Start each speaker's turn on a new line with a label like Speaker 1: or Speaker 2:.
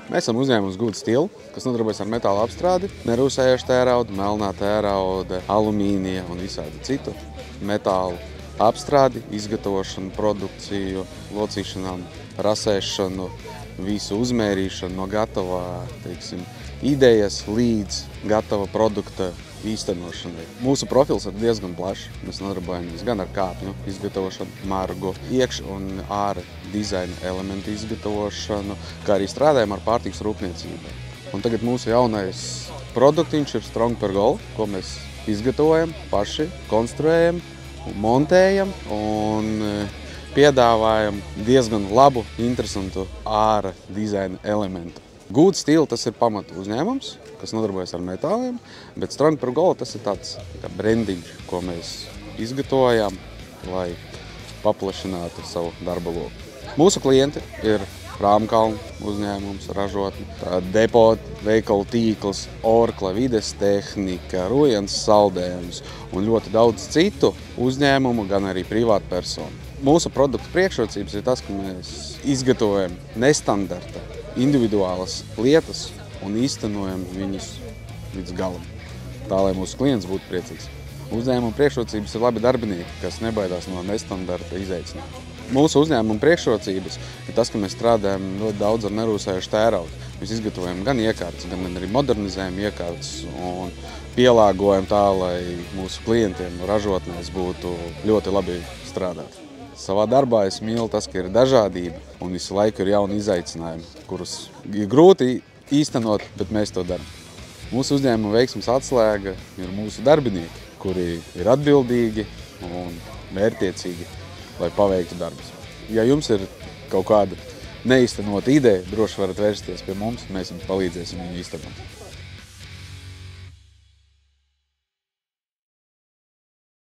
Speaker 1: Mēs esam uzņēmums Good Steel, kas nodarbojas ar metāla apstrādi, nerūsējošu tērauda, melnā tērauda, alumīnija un visādi citu metālu apstrādi, izgatavošanu, produkciju, locīšanām, rasēšanu, visu uzmērīšanu no gatavā, idejas līdz gatava produkta īstenošanai. Mūsu profils ir diezgan plašs. Mēs nodarbojamies gan ar kāpņu izgatavošanu, margu, iekš- un āra dizaina elementu izgatavošanu, kā arī strādājam ar pārtikas rūpniecību. Un tagad mūsu jaunais produktiņš ir Strong Pergola, ko mēs izgatavojam, paši konstruējam, montējam un piedāvājam diezgan labu, interesantu āra dizaina elementu. Good Steel tas ir pamatu uzņēmums, kas nodarbojas ar metāliem, bet Strong Pergola tas ir tāds kā brendiņš, ko mēs izgatavojam, lai paplašinātu savu darba loku. Mūsu klienti ir Rāmkalnu uzņēmums, ražotne, depot, veikalu tīkls, Orkla, Vides tehnika, Rujens saldējums un ļoti daudz citu uzņēmumu, gan arī privātu personu. Mūsu produktu priekšrocības ir tas, ka mēs izgatavojam nestandarta, individuālas lietas un īstenojam viņus līdz galam, tā lai mūsu klients būtu priecīgs. Uzņēmuma priekšrocības ir labi darbinieki, kas nebaidās no nestandarta izaicinājuma. Mūsu uzņēmuma priekšrocības ir tas, ka mēs strādājam ļoti daudz ar nerūsējušu tēraudu. Mēs izgatavojam gan iekārtas, gan arī modernizējam iekārtas un pielāgojam tā, lai mūsu klientiem ražotnēs būtu ļoti labi strādāt. Savā darbā es mīlu tas, ka ir dažādība un visu laiku ir jauni izaicinājumi, kurus ir grūti īstenot, bet mēs to darām. Mūsu uzņēmuma veiksmes atslēga ir mūsu darbinieki, kuri ir atbildīgi un mērķtiecīgi, lai paveiktu darbus. Ja jums ir kaut kāda neīstenota ideja, droši varat vērsties pie mums, mēs jums palīdzēsim viņu īstenot.